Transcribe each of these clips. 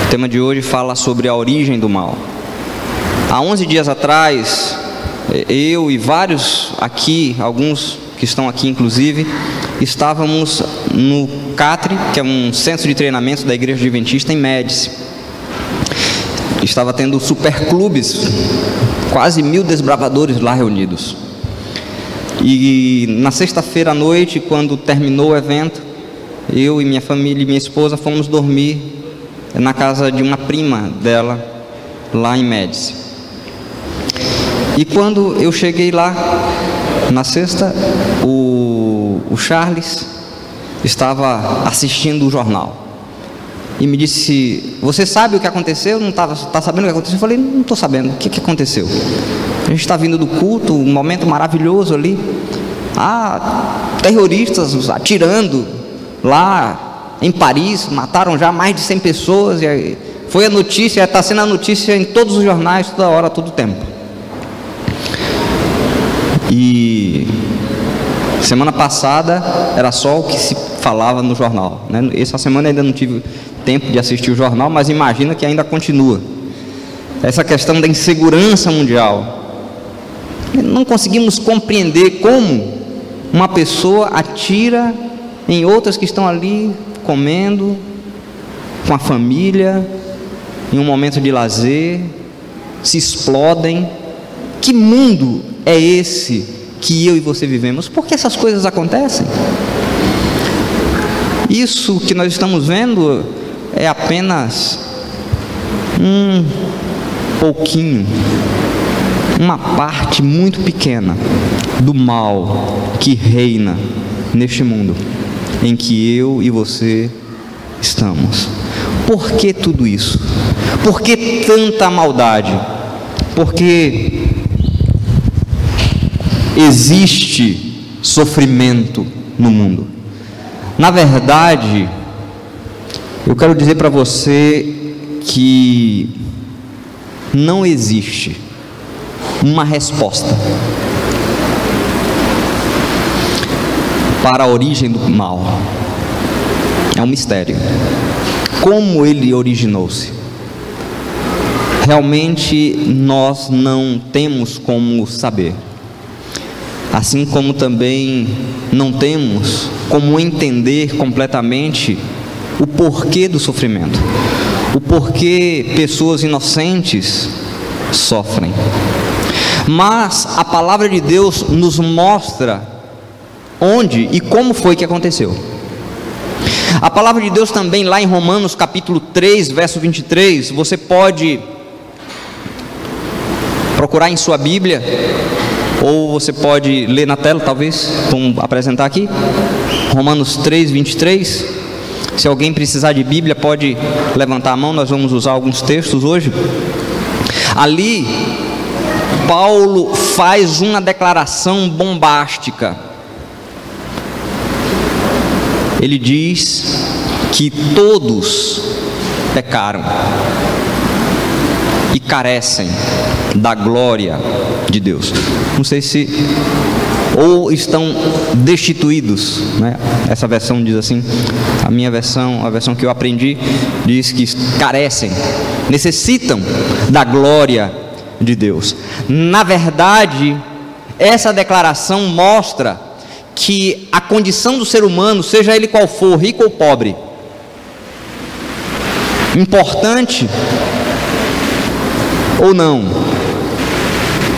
O tema de hoje fala sobre a origem do mal. Há 11 dias atrás, eu e vários aqui, alguns que estão aqui inclusive, estávamos no CATRE, que é um centro de treinamento da Igreja Adventista em Médici. Estava tendo superclubes, quase 1000 desbravadores lá reunidos. E na sexta-feira à noite, quando terminou o evento, eu e minha família e minha esposa fomos dormir na casa de uma prima dela, lá em Médici. E quando eu cheguei lá, na sexta, o Charles estava assistindo o jornal. E me disse: você sabe o que aconteceu? Não está sabendo o que aconteceu? Eu falei: não estou sabendo. O que aconteceu? A gente está vindo do culto, um momento maravilhoso ali. Terroristas atirando lá em Paris, mataram já mais de 100 pessoas. E foi a notícia, está sendo a notícia em todos os jornais, toda hora, todo tempo. E semana passada era só o que se falava no jornal, né? Essa semana ainda não tive tempo de assistir o jornal, mas imagina que ainda continua. Essa questão da insegurança mundial. Não conseguimos compreender como uma pessoa atira em outras que estão ali comendo, com a família, em um momento de lazer, se explodem. Que mundo é esse que eu e você vivemos? Por que essas coisas acontecem? Isso que nós estamos vendo é apenas um pouquinho, uma parte muito pequena do mal que reina neste mundo em que eu e você estamos. Por que tudo isso? Por que tanta maldade? Porque existe sofrimento no mundo. Na verdade, eu quero dizer para você que não existe uma resposta para a origem do mal. É um mistério. Como ele originou-se? Realmente nós não temos como saber. Assim como também não temos como entender completamente o porquê do sofrimento, o porquê pessoas inocentes sofrem. Mas a palavra de Deus nos mostra onde e como foi que aconteceu. A palavra de Deus também, lá em Romanos capítulo 3, verso 23, você pode procurar em sua Bíblia, ou você pode ler na tela, talvez, vamos apresentar aqui, Romanos 3, 23, se alguém precisar de Bíblia, pode levantar a mão, nós vamos usar alguns textos hoje. Ali, Paulo faz uma declaração bombástica. Ele diz que todos pecaram e carecem da glória de Deus. Não sei se ou estão destituídos, né? Essa versão diz assim. A minha versão, a versão que eu aprendi, diz que carecem, necessitam da glória de Deus. Na verdade, essa declaração mostra que a condição do ser humano, seja ele qual for, rico ou pobre, importante ou não,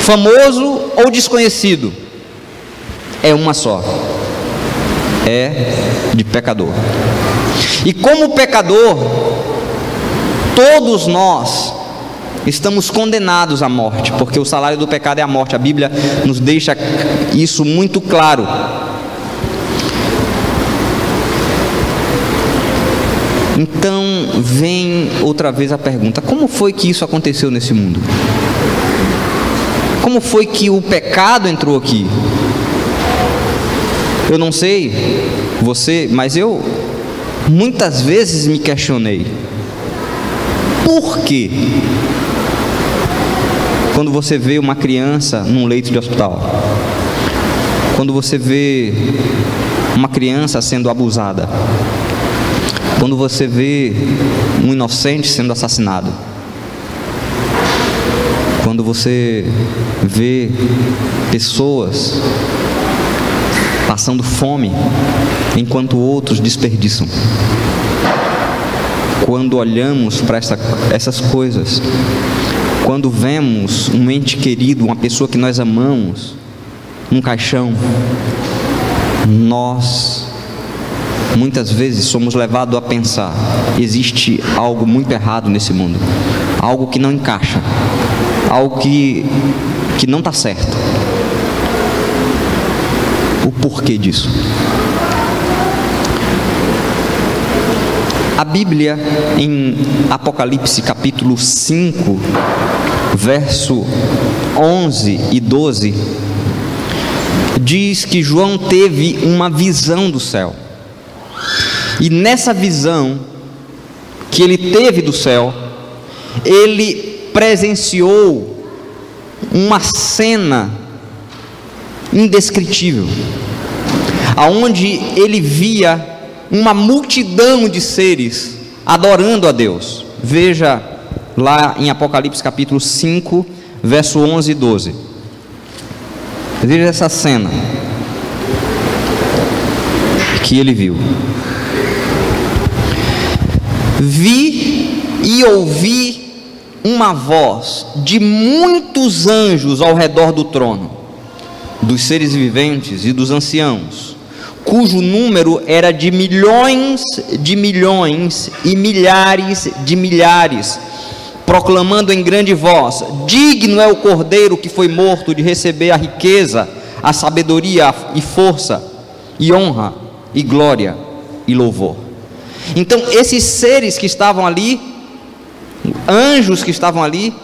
famoso ou desconhecido, é uma só, é de pecador. E como pecador, todos nós estamos condenados à morte, porque o salário do pecado é a morte. A Bíblia nos deixa isso muito claro. Então vem outra vez a pergunta: como foi que isso aconteceu nesse mundo? Como foi que o pecado entrou aqui? Eu não sei você, mas eu muitas vezes me questionei. Por quê? Quando você vê uma criança num leito de hospital, quando você vê uma criança sendo abusada, Quando você vê um inocente sendo assassinado, quando você vê pessoas passando fome enquanto outros desperdiçam, quando olhamos para essas coisas, quando vemos um ente querido, uma pessoa que nós amamos, num caixão, nós muitas vezes somos levados a pensar: existe algo muito errado nesse mundo, algo que não encaixa, algo que não está certo. O porquê disso? A Bíblia, em Apocalipse capítulo 5, verso 11 e 12, diz que João teve uma visão do céu. E nessa visão que ele teve do céu, ele presenciou uma cena indescritível, aonde ele via uma multidão de seres adorando a Deus. Veja lá em Apocalipse capítulo 5, verso 11 e 12. Veja essa cena que ele viu. Vi e ouvi uma voz de muitos anjos ao redor do trono, dos seres viventes e dos anciãos, cujo número era de milhões e milhares de milhares, proclamando em grande voz: digno é o Cordeiro que foi morto de receber a riqueza, a sabedoria e força, e honra, e glória, e louvor. Então esses seres que estavam ali, anjos que estavam ali,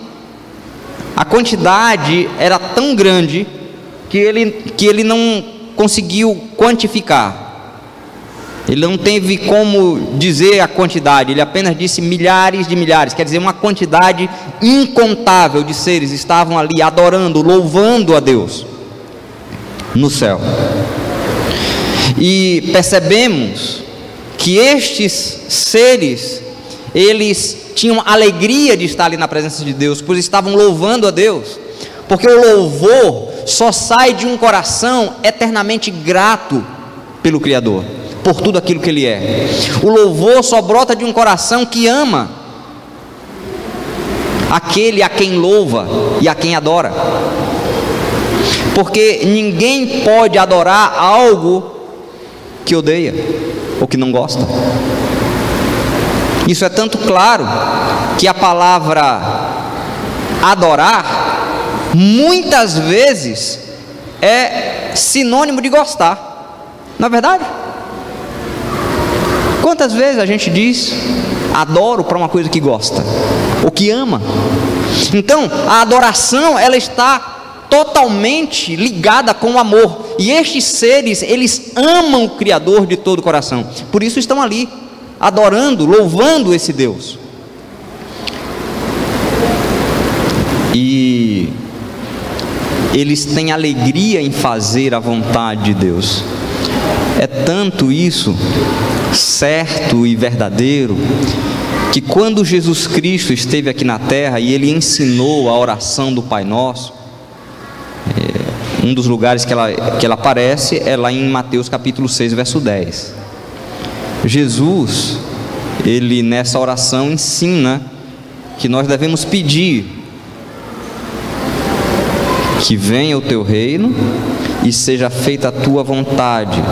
a quantidade era tão grande que ele não conseguiu quantificar. Ele não teve como dizer a quantidade, ele apenas disse milhares de milhares, quer dizer, uma quantidade incontável de seres estavam ali adorando, louvando a Deus no céu. E percebemos que estes seres, eles tinham alegria de estar ali na presença de Deus, pois estavam louvando a Deus, porque o louvor só sai de um coração eternamente grato pelo Criador, por tudo aquilo que Ele é. O louvor só brota de um coração que ama aquele a quem louva e a quem adora, porque ninguém pode adorar algo que odeia ou que não gosta. Isso é tanto claro que a palavra adorar muitas vezes é sinônimo de gostar, não é verdade? Quantas vezes a gente diz adoro para uma coisa que gosta ou que ama? Então a adoração, ela está totalmente ligada com o amor, e estes seres, eles amam o Criador de todo o coração, por isso estão ali adorando, louvando esse Deus. E eles têm alegria em fazer a vontade de Deus. É tanto isso certo e verdadeiro, que quando Jesus Cristo esteve aqui na terra e Ele ensinou a oração do Pai Nosso, um dos lugares que ela aparece é lá em Mateus capítulo 6, verso 10. Jesus, Ele nessa oração ensina que nós devemos pedir que venha o Teu reino e seja feita a Tua vontade,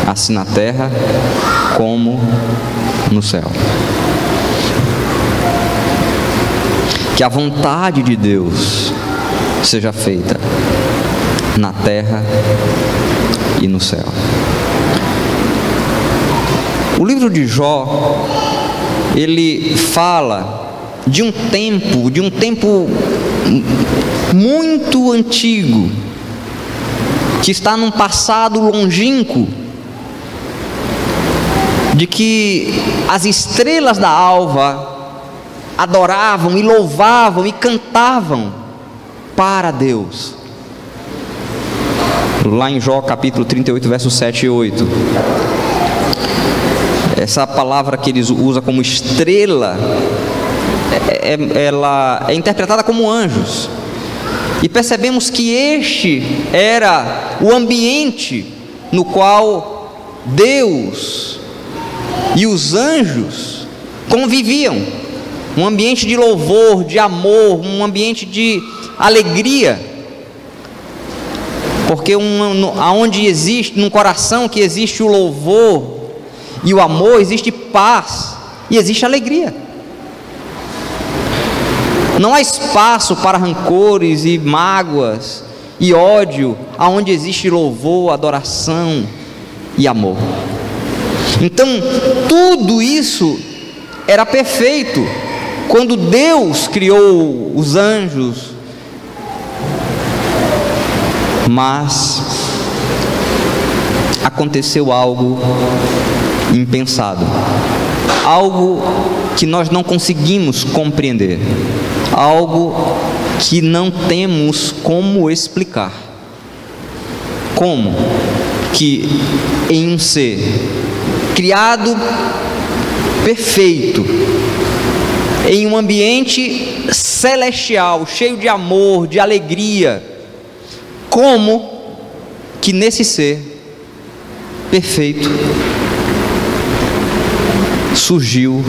assim na terra como no céu. Que a vontade de Deus seja feita na terra e no céu. O livro de Jó, ele fala de um tempo muito antigo, que está num passado longínquo, de que as estrelas da alva adoravam e louvavam e cantavam para Deus. Lá em Jó capítulo 38, versos 7 e 8, essa palavra que eles usam como estrela, ela é interpretada como anjos. E percebemos que este era o ambiente no qual Deus e os anjos conviviam. Um ambiente de louvor, de amor, um ambiente de alegria. Porque aonde existe, num coração que existe o louvor e o amor, existe paz e existe alegria. Não há espaço para rancores e mágoas e ódio, aonde existe louvor, adoração e amor. Então, tudo isso era perfeito quando Deus criou os anjos. Mas aconteceu algo impensado, algo que nós não conseguimos compreender, algo que não temos como explicar. Como que em um ser criado perfeito, em um ambiente celestial, cheio de amor, de alegria, como que nesse ser perfeito surgiu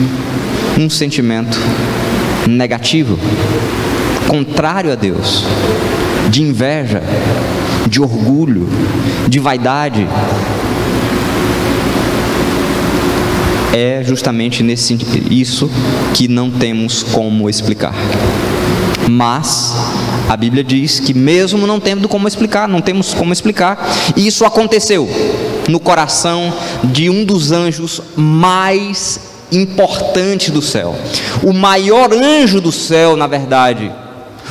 um sentimento negativo, contrário a Deus, de inveja, de orgulho, de vaidade? É justamente isso que não temos como explicar. Mas a Bíblia diz que mesmo não temos como explicar, e isso aconteceu no coração de um dos anjos mais importantes do céu, o maior anjo do céu, na verdade,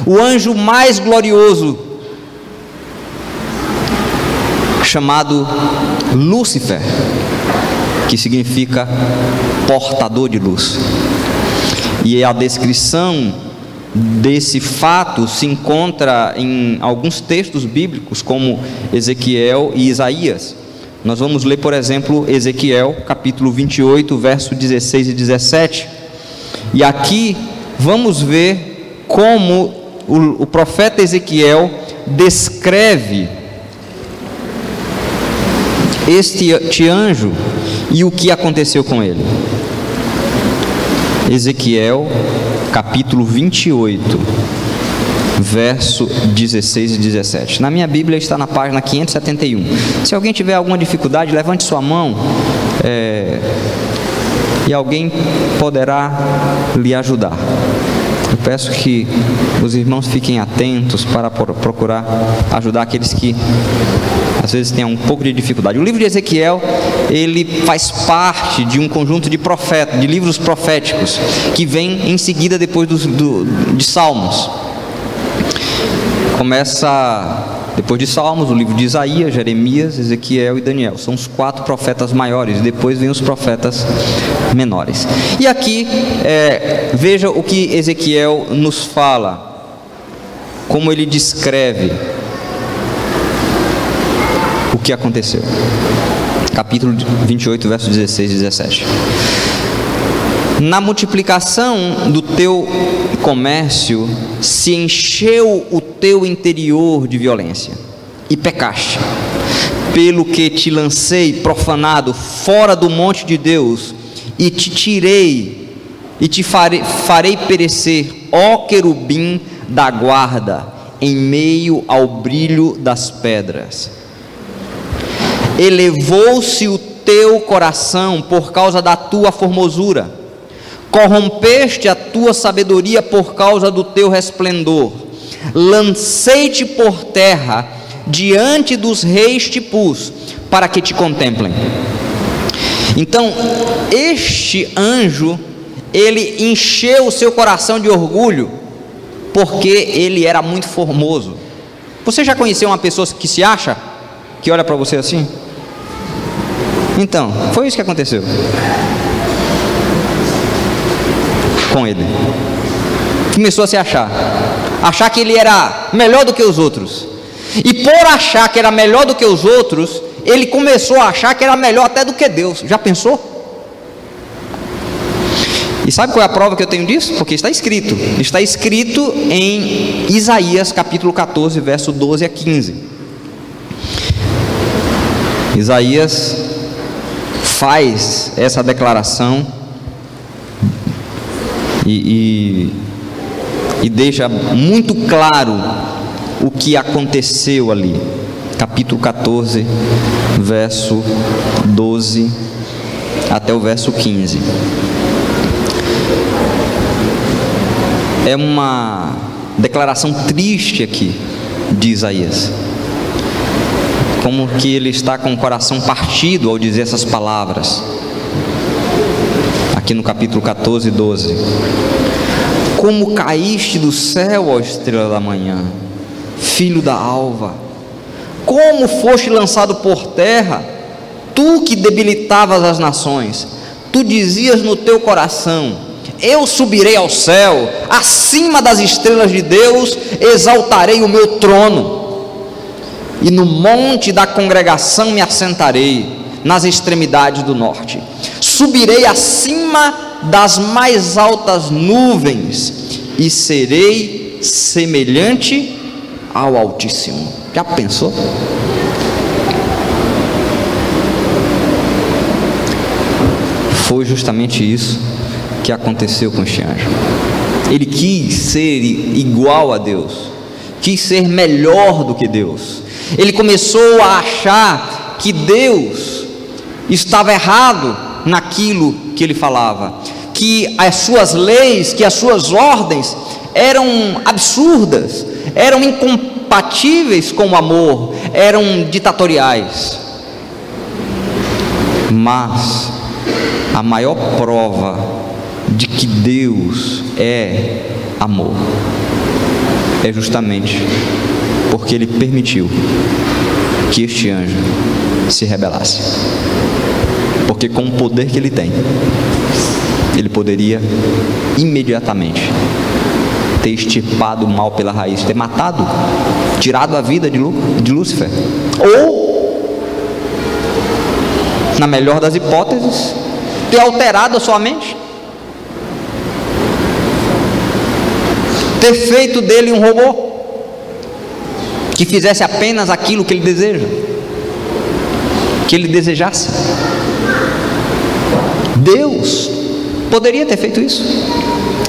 o anjo mais glorioso, chamado Lúcifer, que significa portador de luz. E a descrição desse fato se encontra em alguns textos bíblicos, como Ezequiel e Isaías. Nós vamos ler, por exemplo, Ezequiel, capítulo 28, verso 16 e 17. E aqui vamos ver como o profeta Ezequiel descreve este anjo e o que aconteceu com ele. Ezequiel, capítulo 28, verso 16 e 17. Na minha Bíblia está na página 571. Se alguém tiver alguma dificuldade, levante sua mão, e alguém poderá lhe ajudar. Eu peço que os irmãos fiquem atentos para procurar ajudar aqueles que às vezes têm um pouco de dificuldade. O livro de Ezequiel, ele faz parte de um conjunto de profetas, de livros proféticos, que vem em seguida depois de Salmos. Começa depois de Salmos, o livro de Isaías, Jeremias, Ezequiel e Daniel. São os 4 profetas maiores, depois vem os profetas menores. E aqui, veja o que Ezequiel nos fala, como ele descreve o que aconteceu. Capítulo 28, versos 16 e 17. Na multiplicação do teu comércio se encheu o teu interior de violência e pecaste, pelo que te lancei profanado fora do monte de Deus e te tirei e te farei perecer, ó querubim da guarda, em meio ao brilho das pedras. Elevou-se o teu coração por causa da tua formosura, corrompeste a tua sabedoria por causa do teu resplendor. Lancei-te por terra, diante dos reis te pus, para que te contemplem. Então, este anjo, ele encheu o seu coração de orgulho, porque ele era muito formoso. Você já conheceu uma pessoa que se acha, que olha para você assim? Então, foi isso que aconteceu com ele. Começou a se achar que ele era melhor do que os outros, e por achar que era melhor do que os outros, ele começou a achar que era melhor até do que Deus. Já pensou? E sabe qual é a prova que eu tenho disso? Porque está escrito em Isaías capítulo 14, verso 12 a 15. Isaías faz essa declaração e deixa muito claro o que aconteceu ali. Capítulo 14, verso 12 até o verso 15. É uma declaração triste aqui de Isaías, como que ele está com o coração partido ao dizer essas palavras, aqui no capítulo 14, 12. Como caíste do céu, ó estrela da manhã, filho da alva, como foste lançado por terra, tu que debilitavas as nações. Tu dizias no teu coração: eu subirei ao céu, acima das estrelas de Deus exaltarei o meu trono, e no monte da congregação me assentarei, nas extremidades do norte. Subirei acima das mais altas nuvens, e serei semelhante ao Altíssimo. Já pensou? Foi justamente isso que aconteceu com este anjo. Ele quis ser igual a Deus, quis ser melhor do que Deus. Ele começou a achar que Deus estava errado naquilo que ele falava, que as suas leis, que as suas ordens eram absurdas, eram incompatíveis com o amor, eram ditatoriais. Mas a maior prova de que Deus é amor é justamente porque Ele permitiu que este anjo se rebelasse. Porque com o poder que ele tem, ele poderia imediatamente ter extirpado o mal pela raiz, ter matado, tirado a vida de Lúcifer, ou, na melhor das hipóteses, ter alterado a sua mente, ter feito dele um robô que fizesse apenas aquilo que ele deseja, que ele desejasse. Deus poderia ter feito isso.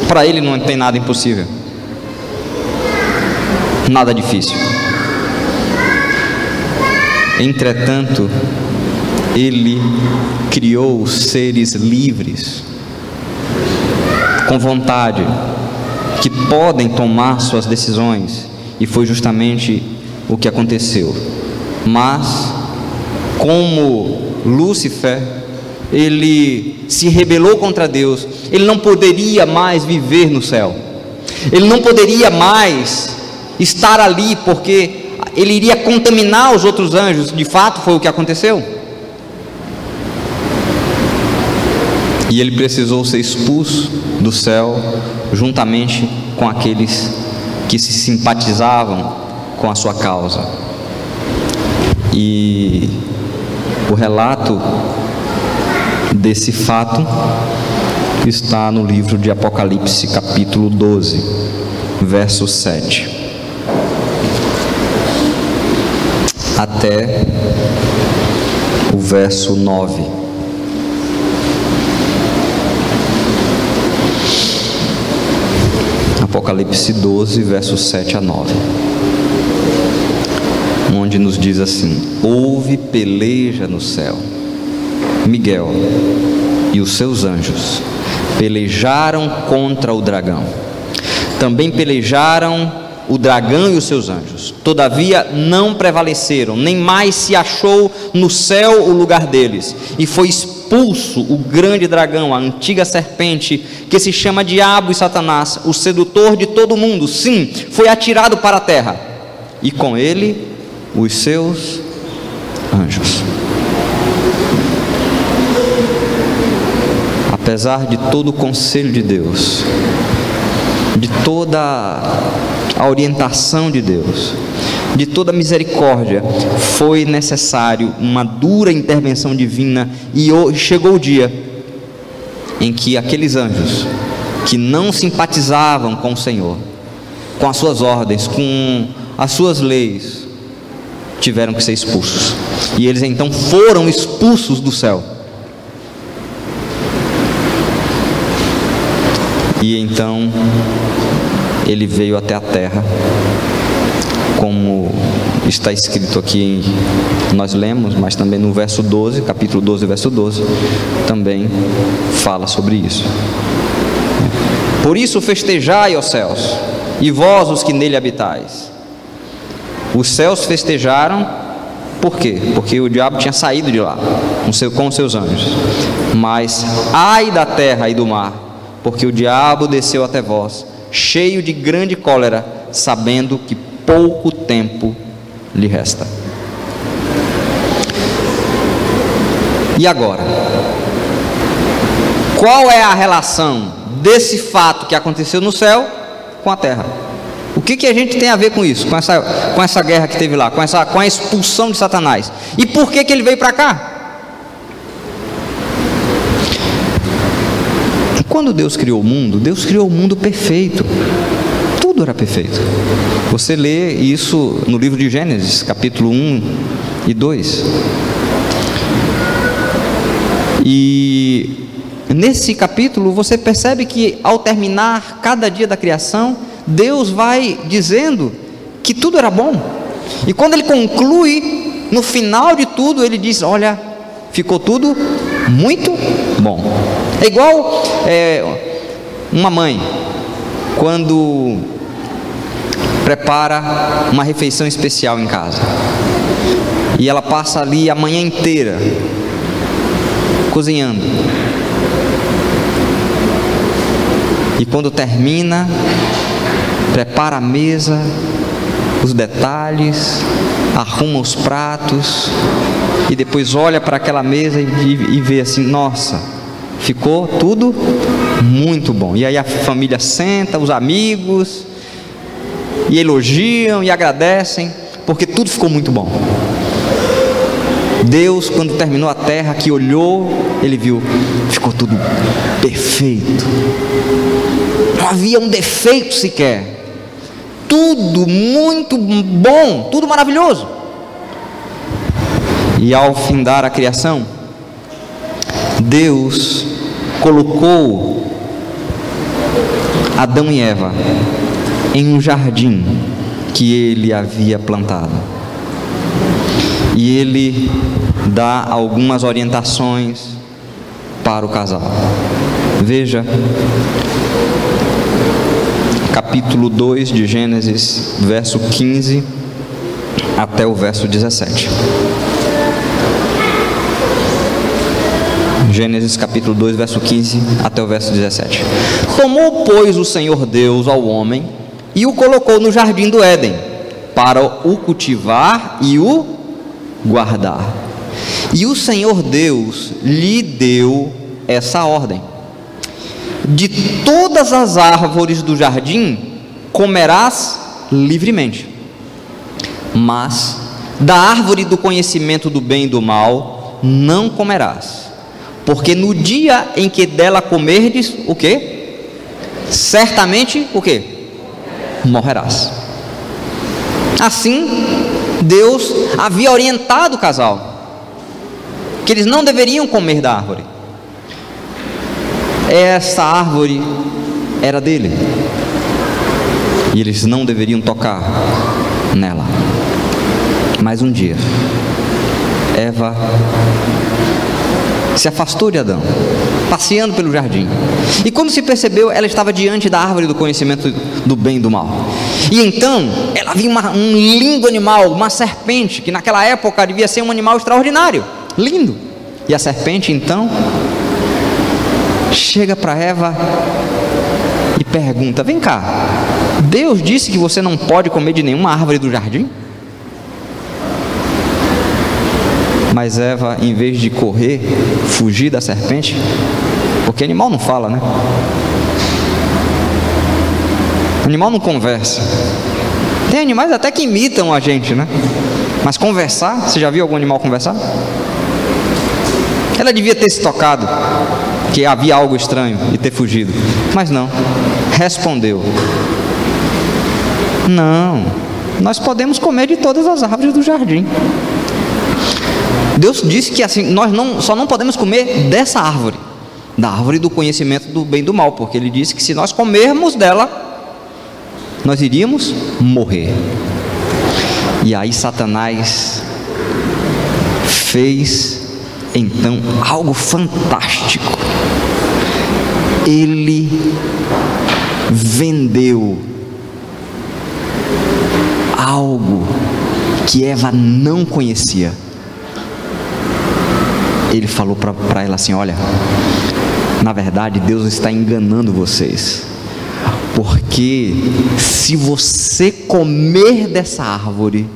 Para ele não tem nada impossível, nada difícil. Entretanto, Ele criou seres livres, com vontade, que podem tomar suas decisões, e foi justamente o que aconteceu. Mas, como Lúcifer, ele se rebelou contra Deus, ele não poderia mais viver no céu, ele não poderia mais estar ali, porque ele iria contaminar os outros anjos. De fato foi o que aconteceu, e ele precisou ser expulso do céu, juntamente com aqueles que se simpatizavam com a sua causa. E o relato desse fato está no livro de Apocalipse, capítulo 12, verso 7 até o verso 9. Apocalipse 12, versos 7 a 9, onde nos diz assim: houve peleja no céu. Miguel e os seus anjos pelejaram contra o dragão. Também pelejaram o dragão e os seus anjos. Todavia não prevaleceram, nem mais se achou no céu o lugar deles. E foi expulso o grande dragão, a antiga serpente, que se chama Diabo e Satanás, o sedutor de todo mundo. Sim, foi atirado para a terra, e com ele os seus anjos. Apesar de todo o conselho de Deus, de toda a orientação de Deus, de toda a misericórdia, foi necessário uma dura intervenção divina, e chegou o dia em que aqueles anjos que não simpatizavam com o Senhor, com as suas ordens, com as suas leis, tiveram que ser expulsos. E eles então foram expulsos do céu. E então ele veio até a terra, como está escrito aqui, nós lemos, mas também no verso 12, capítulo 12, verso 12, também fala sobre isso. Por isso festejai, ó céus, e vós os que nele habitais. Os céus festejaram, por quê? Porque o diabo tinha saído de lá, com os seus anjos. Mas ai da terra e do mar, porque o diabo desceu até vós, cheio de grande cólera, sabendo que pouco tempo lhe resta. E agora, qual é a relação desse fato que aconteceu no céu com a terra? O que a gente tem a ver com isso, com essa guerra que teve lá, com a expulsão de Satanás? E por que ele veio para cá? Quando Deus criou o mundo perfeito. Tudo era perfeito. Você lê isso no livro de Gênesis, capítulo 1 e 2. E nesse capítulo você percebe que ao terminar cada dia da criação, Deus vai dizendo que tudo era bom. E quando ele conclui, no final de tudo, ele diz: olha, ficou tudo muito bom. É igual uma mãe, quando prepara uma refeição especial em casa, e ela passa ali a manhã inteira cozinhando, e quando termina, prepara a mesa, os detalhes, arruma os pratos, e depois olha para aquela mesa e vê assim: nossa, ficou tudo muito bom. E aí a família senta, os amigos, e elogiam e agradecem, porque tudo ficou muito bom. Deus, quando terminou a terra, que olhou, ele viu, ficou tudo perfeito, não havia um defeito sequer, tudo muito bom, tudo maravilhoso. E ao findar a criação, Deus colocou Adão e Eva em um jardim que ele havia plantado, e ele dá algumas orientações para o casal. Veja capítulo 2 de Gênesis, verso 15 até o verso 17. Gênesis capítulo 2, verso 15 até o verso 17. Tomou, pois, o Senhor Deus ao homem e o colocou no jardim do Éden, para o cultivar e o guardar. E o Senhor Deus lhe deu essa ordem: de todas as árvores do jardim comerás livremente, mas da árvore do conhecimento do bem e do mal não comerás, porque no dia em que dela comerdes, o quê? Certamente, o quê? Morrerás. Assim, Deus havia orientado o casal que eles não deveriam comer da árvore. Essa árvore era dele, e eles não deveriam tocar nela. Mas um dia, Eva se afastou de Adão, passeando pelo jardim, e quando se percebeu, ela estava diante da árvore do conhecimento do bem e do mal. E então ela viu um lindo animal, uma serpente, que naquela época devia ser um animal extraordinário, lindo. E a serpente então chega para Eva e pergunta: vem cá, Deus disse que você não pode comer de nenhuma árvore do jardim? Mas Eva, em vez de correr, fugir da serpente, porque animal não fala, né? Animal não conversa. Tem animais até que imitam a gente, né? Mas conversar, você já viu algum animal conversar? Ela devia ter se tocado que havia algo estranho e ter fugido. Mas não, respondeu: não, nós podemos comer de todas as árvores do jardim. Deus disse que assim, nós só não podemos comer dessa árvore, da árvore do conhecimento do bem e do mal, porque Ele disse que se nós comermos dela, nós iríamos morrer. E aí Satanás fez então algo fantástico. Ele vendeu algo que Eva não conhecia. Ele falou para ela assim: olha, na verdade Deus está enganando vocês, porque se você comer dessa árvore,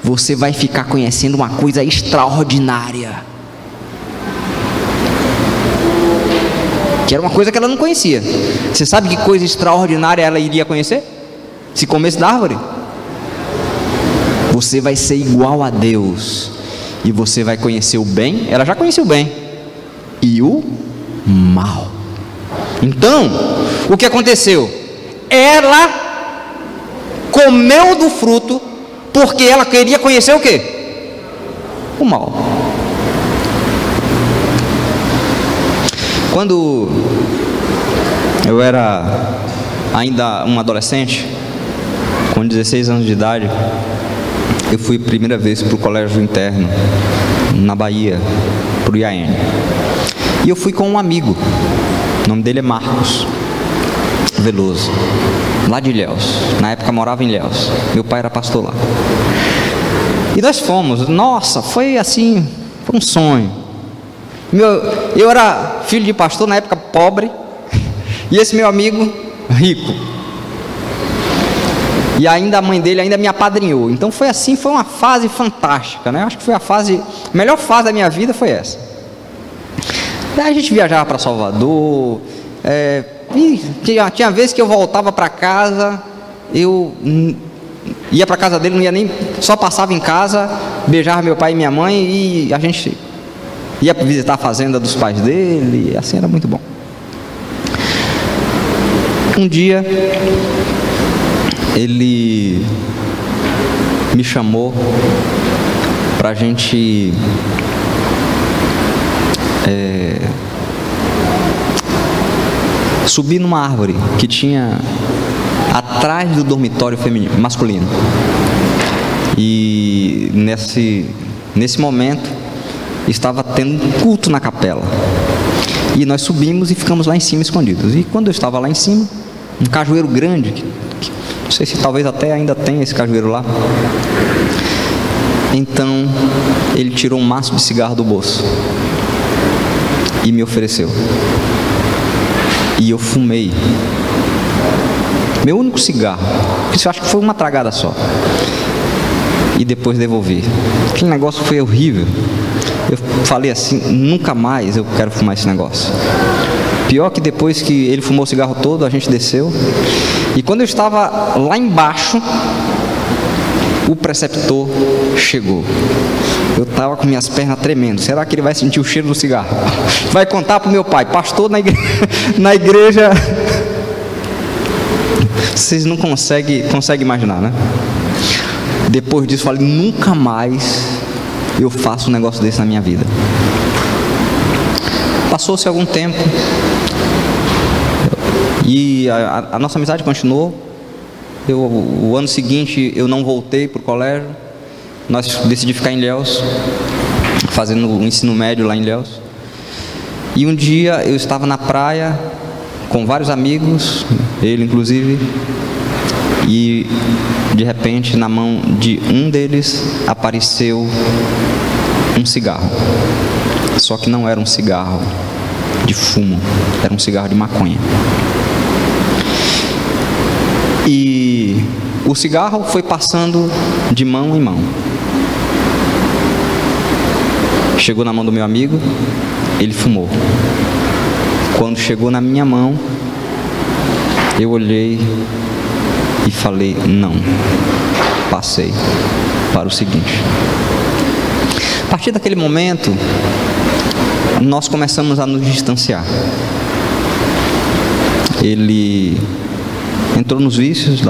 você vai ficar conhecendo uma coisa extraordinária, que era uma coisa que ela não conhecia. Você sabe que coisa extraordinária ela iria conhecer se comesse da árvore? Você vai ser igual a Deus, e você vai conhecer o bem. Ela já conhecia o bem e o mal. Então, o que aconteceu? Ela comeu do fruto porque ela queria conhecer o quê? O mal. Quando eu era ainda um adolescente, com 16 anos de idade, eu fui a primeira vez para o colégio interno na Bahia, para o IAN. E eu fui com um amigo, o nome dele é Marcos Veloso, lá de Ilhéus. Na época morava em Ilhéus, meu pai era pastor lá. E nós fomos, nossa, foi assim, foi um sonho. Eu era filho de pastor na época, pobre, e esse meu amigo rico. E ainda a mãe dele ainda me apadrinhou. Então foi assim, foi uma fase fantástica, né? Acho que foi a melhor fase da minha vida foi essa. Daí a gente viajava para Salvador, e tinha vezes que eu voltava para casa, eu ia para casa dele, não ia nem, só passava em casa, beijava meu pai e minha mãe, e a gente ia visitar a fazenda dos pais dele, e assim era muito bom. Um dia ele me chamou para a gente subir numa árvore que tinha atrás do dormitório feminino, masculino. E nesse momento estava tendo um culto na capela. E nós subimos e ficamos lá em cima escondidos. E quando eu estava lá em cima, um cajueiro grande, não sei se talvez até ainda tenha esse cajueiro lá. Então ele tirou um maço de cigarro do bolso e me ofereceu. E eu fumei meu único cigarro, porque eu acho que foi uma tragada só, e depois devolvi. Aquele negócio foi horrível. Eu falei assim: nunca mais eu quero fumar esse negócio. Pior que depois que ele fumou o cigarro todo, a gente desceu, e quando eu estava lá embaixo, o preceptor chegou. Eu estava com minhas pernas tremendo. Será que ele vai sentir o cheiro do cigarro? Vai contar para o meu pai, pastor na igreja. Vocês não conseguem imaginar, né? Depois disso, falei: nunca mais eu faço um negócio desse na minha vida. Passou-se algum tempo e a nossa amizade continuou. O ano seguinte eu não voltei para o colégio. Nós decidimos ficar em Ilhéus, fazendo o ensino médio lá em Ilhéus. E um dia eu estava na praia com vários amigos, ele inclusive, e de repente na mão de um deles apareceu um cigarro. Só que não era um cigarro de fumo, era um cigarro de maconha. E o cigarro foi passando de mão em mão. Chegou na mão do meu amigo, ele fumou. Quando chegou na minha mão, eu olhei e falei: não. Passei para o seguinte. A partir daquele momento, nós começamos a nos distanciar. Ele entrou nos vícios,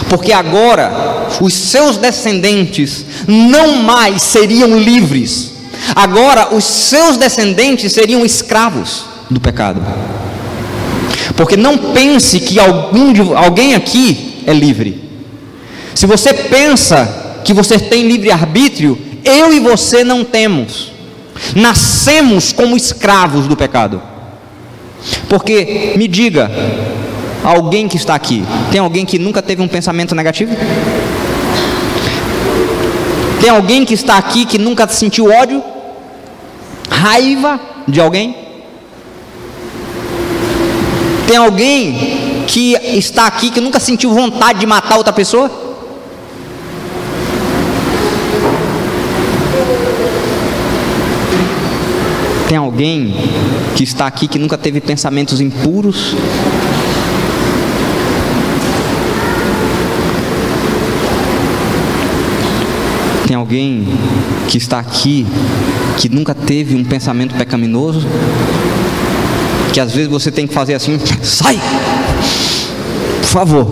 porque agora os seus descendentes não mais seriam livres. Agora os seus descendentes seriam escravos do pecado. Porque não pense que alguém aqui é livre. Se você pensa que você tem livre-arbítrio, eu e você não temos. Nascemos como escravos do pecado. Porque, me diga, alguém que está aqui, tem alguém que nunca teve um pensamento negativo? Tem alguém que está aqui que nunca sentiu ódio, raiva de alguém? Tem alguém que está aqui que nunca sentiu vontade de matar outra pessoa? Tem alguém que está aqui que nunca teve pensamentos impuros? Tem alguém que está aqui que nunca teve um pensamento pecaminoso? Que às vezes você tem que fazer assim: sai, por favor.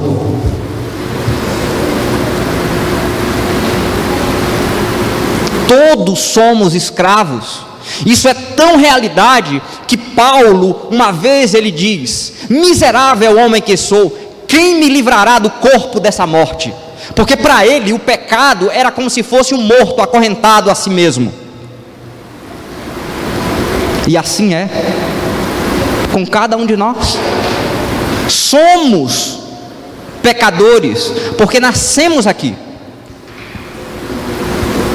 Todos somos escravos. Isso é tão realidade que Paulo, uma vez ele diz: miserável homem que sou, quem me livrará do corpo dessa morte? Porque para ele o pecado era como se fosse um morto acorrentado a si mesmo. E assim é com cada um de nós. Somos pecadores porque nascemos aqui.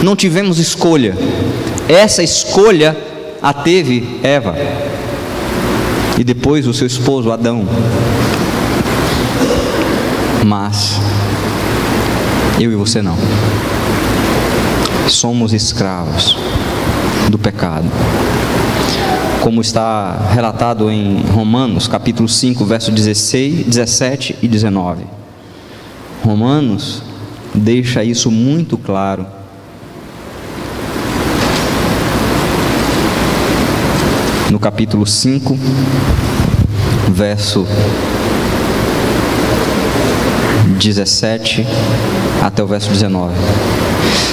Não tivemos escolha. Essa escolha a teve Eva e depois o seu esposo Adão. Mas eu e você não. Somos escravos do pecado. Como está relatado em Romanos, capítulo 5, versos 16, 17 e 19. Romanos deixa isso muito claro. No capítulo 5, verso 17 até o verso 19.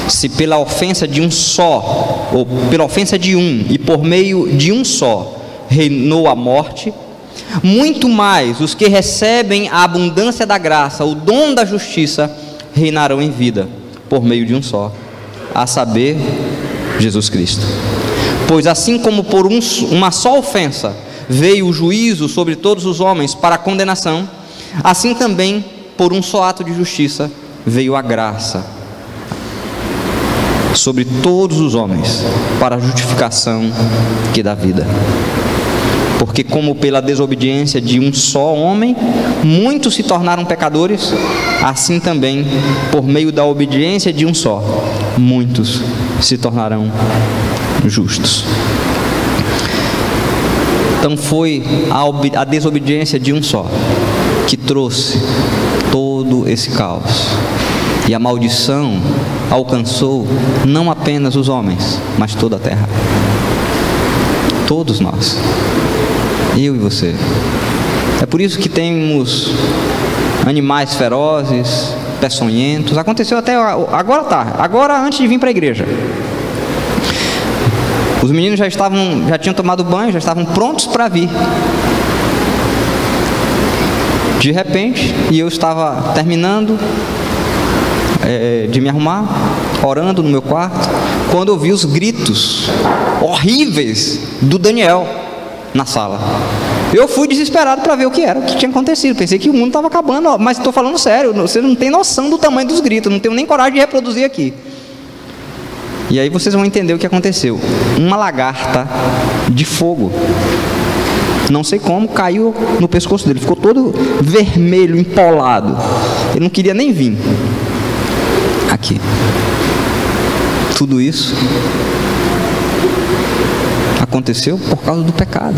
Se pela ofensa de um só, ou pela ofensa de um, e por meio de um só, reinou a morte, muito mais os que recebem a abundância da graça, o dom da justiça, reinarão em vida, por meio de um só, a saber, Jesus Cristo. Pois assim como por uma só ofensa veio o juízo sobre todos os homens para a condenação, assim também por um só ato de justiça veio a graça sobre todos os homens para a justificação que dá vida. Porque como pela desobediência de um só homem muitos se tornaram pecadores, assim também por meio da obediência de um só muitos se tornarão justos. Então foi a desobediência de um só que trouxe todo esse caos, e a maldição alcançou não apenas os homens, mas toda a terra. Todos nós, eu e você. É por isso que temos animais ferozes, peçonhentos. Aconteceu até agora antes de vir para a igreja. Os meninos já tinham tomado banho, já estavam prontos para vir. De repente, e eu estava terminando de me arrumar, orando no meu quarto, quando eu vi os gritos horríveis do Daniel na sala. Eu fui desesperado para ver o que era, o que tinha acontecido. Pensei que o mundo estava acabando, mas estou falando sério, você não tem noção do tamanho dos gritos, não tenho nem coragem de reproduzir aqui. E aí vocês vão entender o que aconteceu. Uma lagarta de fogo, não sei como, caiu no pescoço dele, ficou todo vermelho, empolado. Ele não queria nem vir aqui. Tudo isso aconteceu por causa do pecado.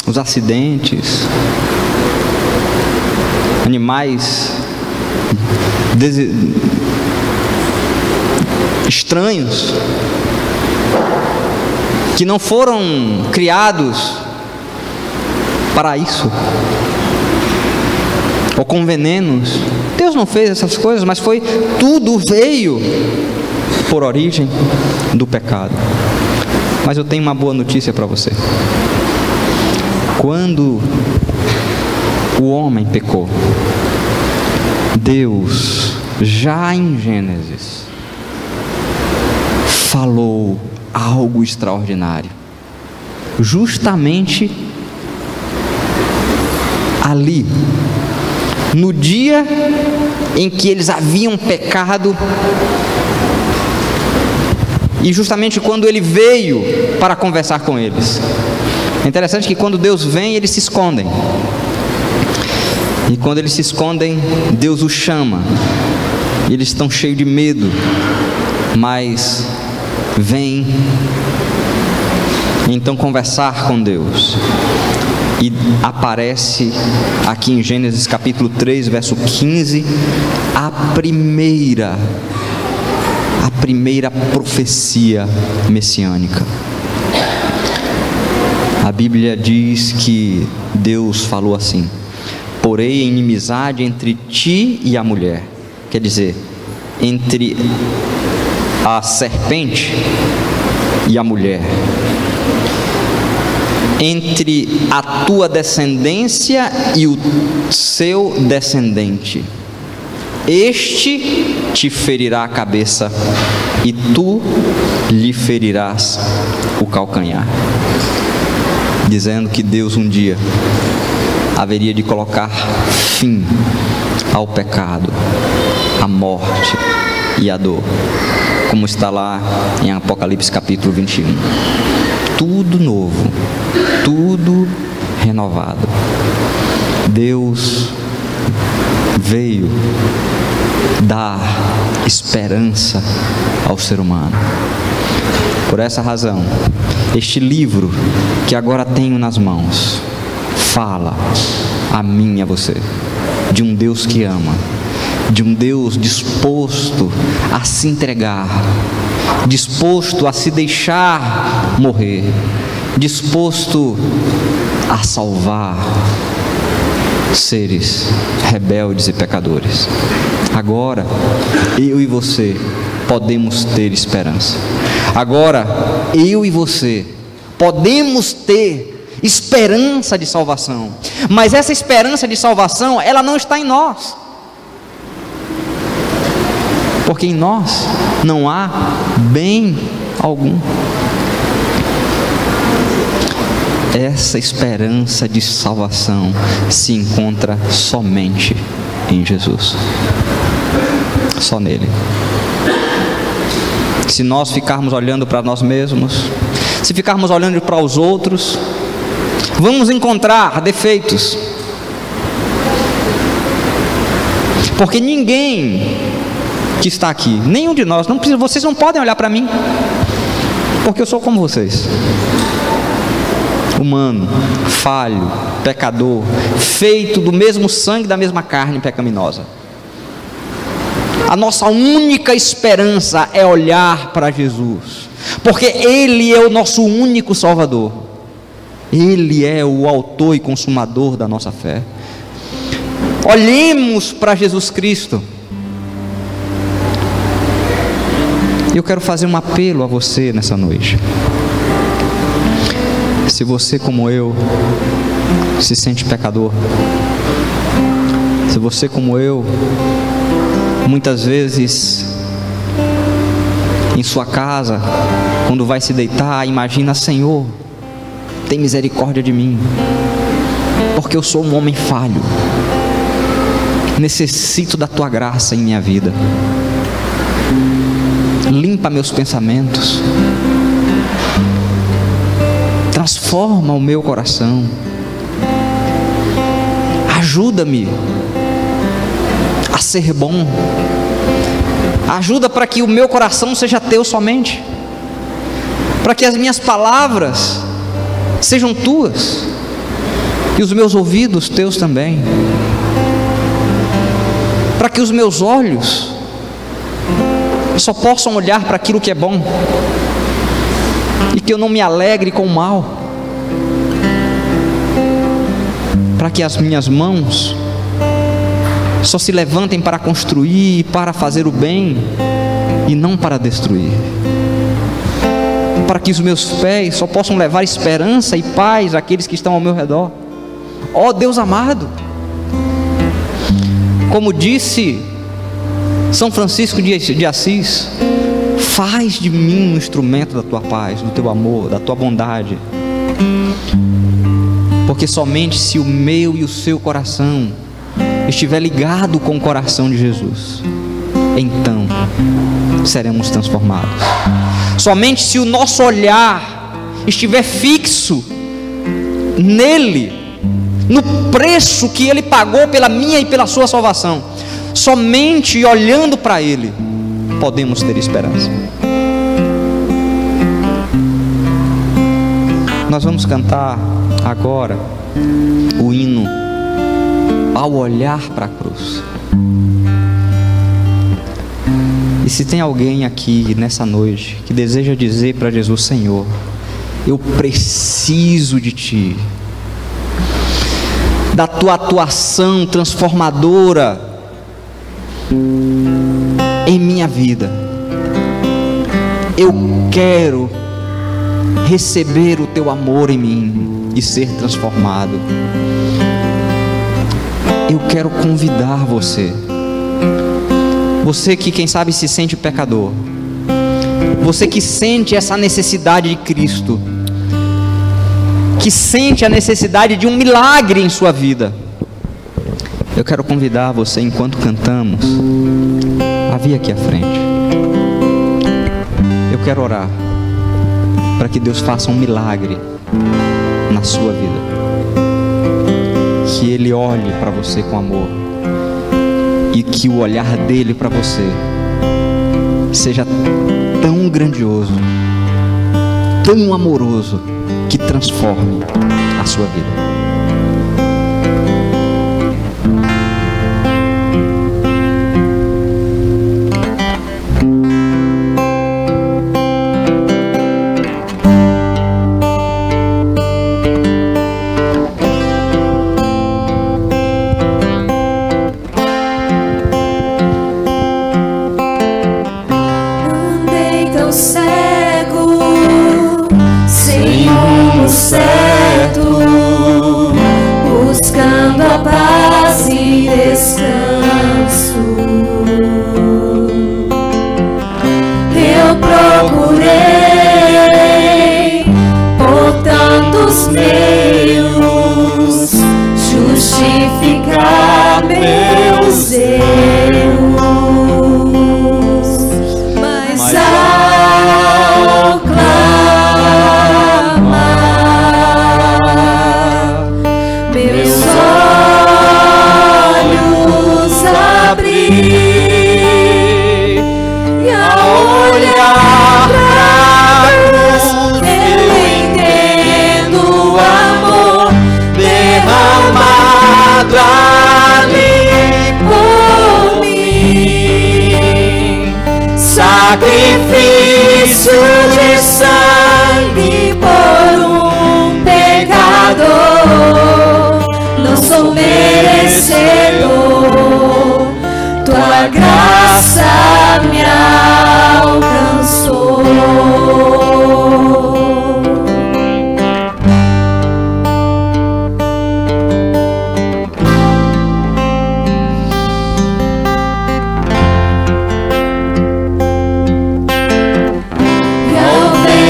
Os acidentes, animais estranhos, que não foram criados para isso, ou com venenos. Deus não fez essas coisas, mas tudo veio por origem do pecado. Mas eu tenho uma boa notícia para você. Quando o homem pecou, Deus, já em Gênesis, falou algo extraordinário. Justamente ali, no dia em que eles haviam pecado, e justamente quando ele veio para conversar com eles. É interessante que quando Deus vem, eles se escondem. E quando eles se escondem, Deus os chama. E eles estão cheios de medo, mas vem então conversar com Deus. E aparece aqui em Gênesis capítulo 3, verso 15, a primeira profecia messiânica. A Bíblia diz que Deus falou assim: porém inimizade entre ti e a mulher. Quer dizer, entre a serpente e a mulher, entre a tua descendência e o seu descendente. Este te ferirá a cabeça e tu lhe ferirás o calcanhar. Dizendo que Deus um dia haveria de colocar fim ao pecado, à morte e à dor, como está lá em Apocalipse capítulo 21. Tudo novo, tudo renovado. Deus veio dar esperança ao ser humano. Por essa razão, este livro que agora tenho nas mãos fala a mim e a você de um Deus que ama, de um Deus disposto a se entregar, disposto a se deixar morrer, disposto a salvar seres rebeldes e pecadores. Agora, eu e você podemos ter esperança. Agora, eu e você podemos ter esperança de salvação. Mas essa esperança de salvação, ela não está em nós. Porque em nós não há bem algum. Essa esperança de salvação se encontra somente em Jesus. Só nele. Se nós ficarmos olhando para nós mesmos, se ficarmos olhando para os outros, vamos encontrar defeitos. Porque ninguém que está aqui, nenhum de nós, não precisa, vocês não podem olhar para mim, porque eu sou como vocês. Humano, falho, pecador, feito do mesmo sangue, da mesma carne pecaminosa. A nossa única esperança é olhar para Jesus, porque Ele é o nosso único Salvador. Ele é o autor e consumador da nossa fé. Olhemos para Jesus Cristo. Eu quero fazer um apelo a você nessa noite. Se você, como eu, se sente pecador, se você, como eu, muitas vezes em sua casa, quando vai se deitar, imagina: Senhor, tem misericórdia de mim, porque eu sou um homem falho, necessito da tua graça em minha vida. Limpa meus pensamentos, transforma o meu coração, ajuda-me a ser bom, ajuda para que o meu coração seja teu somente, para que as minhas palavras sejam tuas e os meus ouvidos teus também, para que os meus olhos só possam olhar para aquilo que é bom, e que eu não me alegre com o mal, para que as minhas mãos só se levantem para construir e para fazer o bem, e não para destruir, para que os meus pés só possam levar esperança e paz àqueles que estão ao meu redor. Ó Deus amado, como disse São Francisco de Assis, faz de mim um instrumento da tua paz, do teu amor, da tua bondade, porque somente se o meu e o seu coração estiver ligado com o coração de Jesus, então seremos transformados. Somente se o nosso olhar estiver fixo nele, no preço que ele pagou pela minha e pela sua salvação, somente olhando para ele podemos ter esperança. Nós vamos cantar agora o hino Ao Olhar para a Cruz. E se tem alguém aqui nessa noite que deseja dizer para Jesus: Senhor, eu preciso de Ti, da Tua atuação transformadora em minha vida, eu quero receber o Teu amor em mim e ser transformado. Eu quero convidar você que quem sabe se sente pecador, você que sente essa necessidade de Cristo, que sente a necessidade de um milagre em sua vida, eu quero convidar você, enquanto cantamos, a vir aqui à frente. Eu quero orar para que Deus faça um milagre na sua vida, que Ele olhe para você com amor, e que o olhar dele para você seja tão grandioso, tão amoroso, que transforme a sua vida. Buscando a paz e descanso, eu procurei por tantos meios justificar meus erros, mas ao sacrifício de sangue por um pecador, não sou merecedor, tua graça me alcançou.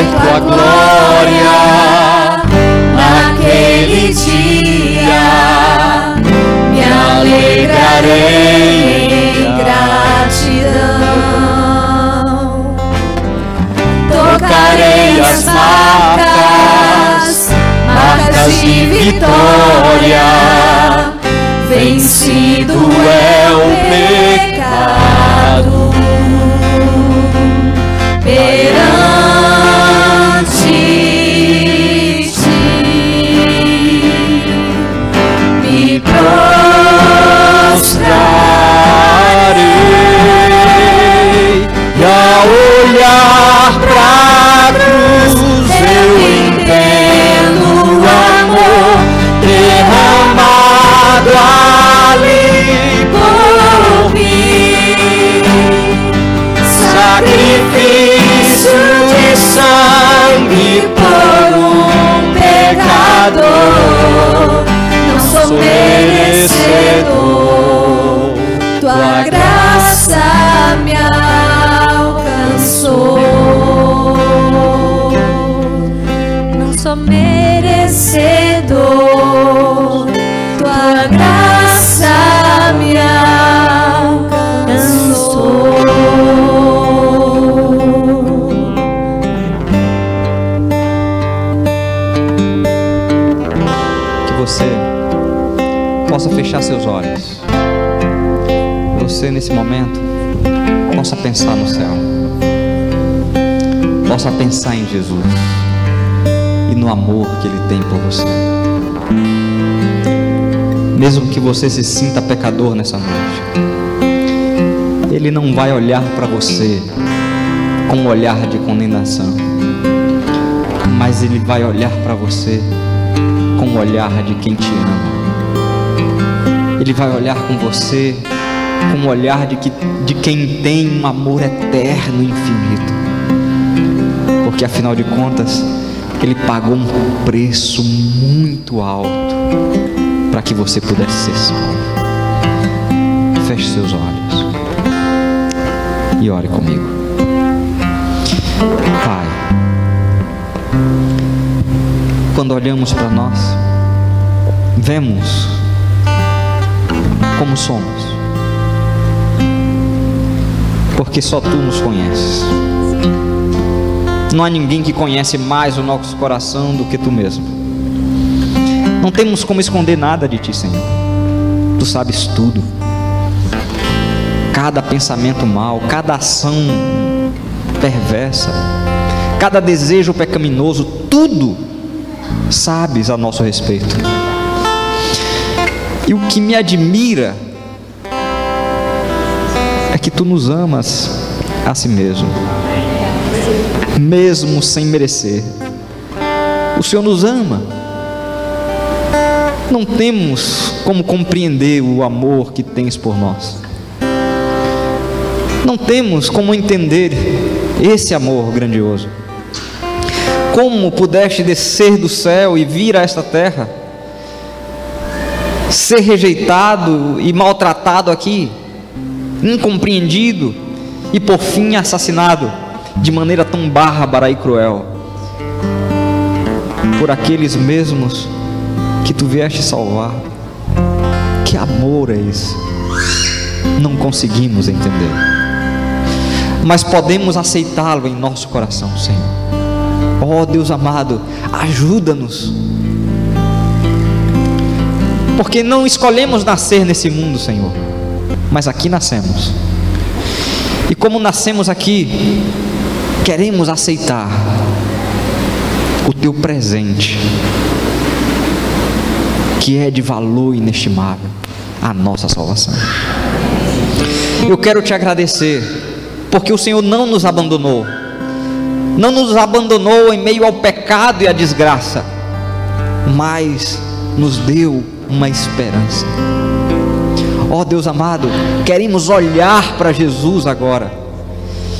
Tua glória naquele dia, me alegrarei em gratidão, tocarei as marcas de vitória, vencido é o pecado, perante ti me prostrarei e possa fechar seus olhos. Você nesse momento possa pensar no céu, possa pensar em Jesus e no amor que Ele tem por você. Mesmo que você se sinta pecador nessa noite, Ele não vai olhar para você com um olhar de condenação, mas Ele vai olhar para você com o olhar de quem te ama. Ele vai olhar com você com o olhar de quem tem um amor eterno e infinito, porque afinal de contas Ele pagou um preço muito alto para que você pudesse ser salvo. Feche seus olhos e ore comigo. Pai, quando olhamos para nós, vemos como somos, porque só Tu nos conheces. Não há ninguém que conhece mais o nosso coração do que Tu mesmo. Não temos como esconder nada de Ti, Senhor. Tu sabes tudo. Cada pensamento mau, cada ação perversa, cada desejo pecaminoso, tudo sabes a nosso respeito. E o que me admira é que Tu nos amas a Si mesmo, mesmo sem merecer. O Senhor nos ama. Não temos como compreender o amor que Tens por nós. Não temos como entender esse amor grandioso. Como pudeste descer do céu e vir a esta terra, ser rejeitado e maltratado aqui, incompreendido e por fim assassinado de maneira tão bárbara e cruel, por aqueles mesmos que Tu vieste salvar? Que amor é esse? Não conseguimos entender, mas podemos aceitá-lo em nosso coração, Senhor. Ó Deus amado, ajuda-nos, porque não escolhemos nascer nesse mundo, Senhor, mas aqui nascemos, e como nascemos aqui, queremos aceitar o Teu presente, que é de valor inestimável, a nossa salvação. Eu quero Te agradecer, porque o Senhor não nos abandonou, não nos abandonou em meio ao pecado e à desgraça, mas nos deu uma esperança. Ó Deus amado, queremos olhar para Jesus agora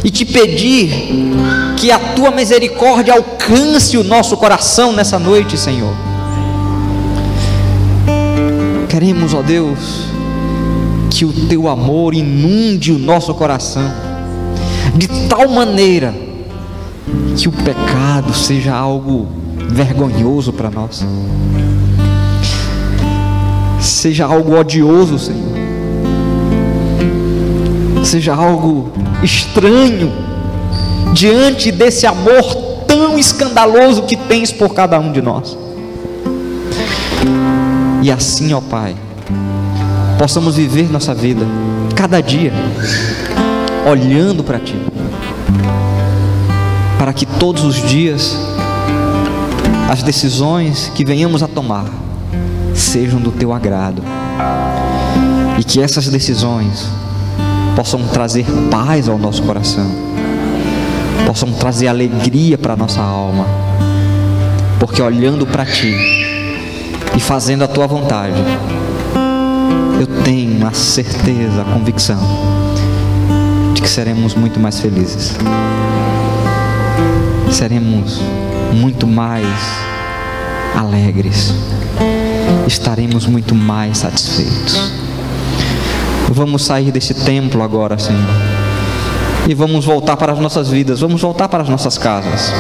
e Te pedir que a Tua misericórdia alcance o nosso coração nessa noite, Senhor. Queremos, ó Deus, que o Teu amor inunde o nosso coração de tal maneira que o pecado seja algo vergonhoso para nós, seja algo odioso, Senhor, seja algo estranho diante desse amor tão escandaloso que Tens por cada um de nós. E assim, ó Pai, possamos viver nossa vida cada dia olhando para Ti, para que todos os dias as decisões que venhamos a tomar sejam do Teu agrado, e que essas decisões possam trazer paz ao nosso coração, possam trazer alegria para a nossa alma, porque olhando para Ti e fazendo a Tua vontade, eu tenho a certeza, a convicção de que seremos muito mais felizes, seremos muito mais alegres, estaremos muito mais satisfeitos. Vamos sair desse templo agora, Senhor, e vamos voltar para as nossas vidas, vamos voltar para as nossas casas,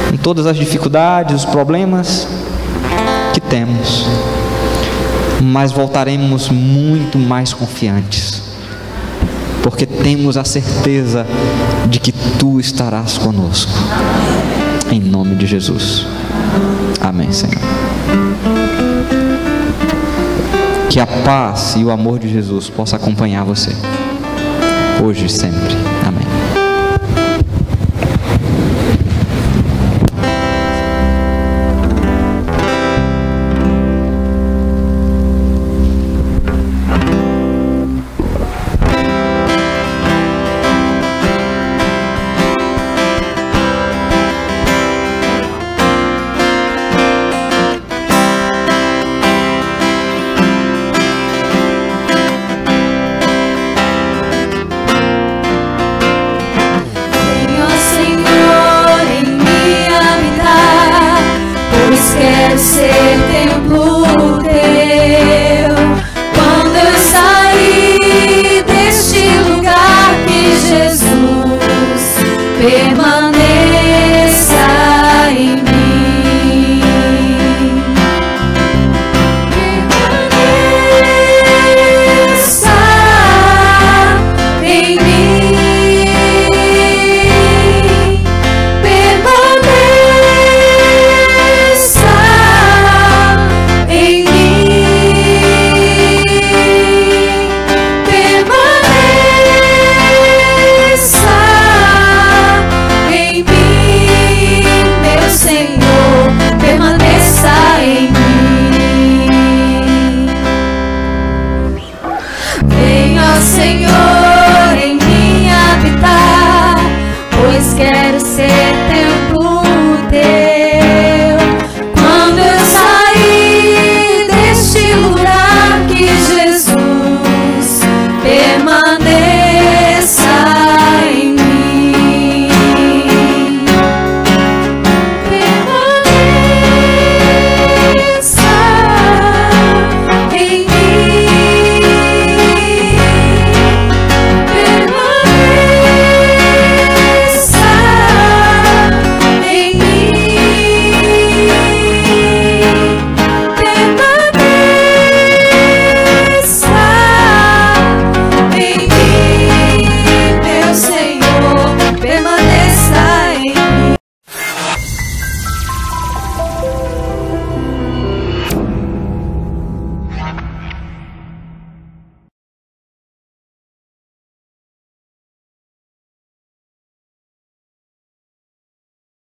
com todas as dificuldades, os problemas que temos, mas voltaremos muito mais confiantes, porque temos a certeza de que Tu estarás conosco, em nome de Jesus. Amém, Senhor. Que a paz e o amor de Jesus possa acompanhar você, hoje e sempre. Amém. Quero ser templo teu. Quando eu sair deste lugar, que Jesus permaneça em mim. Permaneça em mim. Senhor, em mim habitar, pois quero ser templo teu.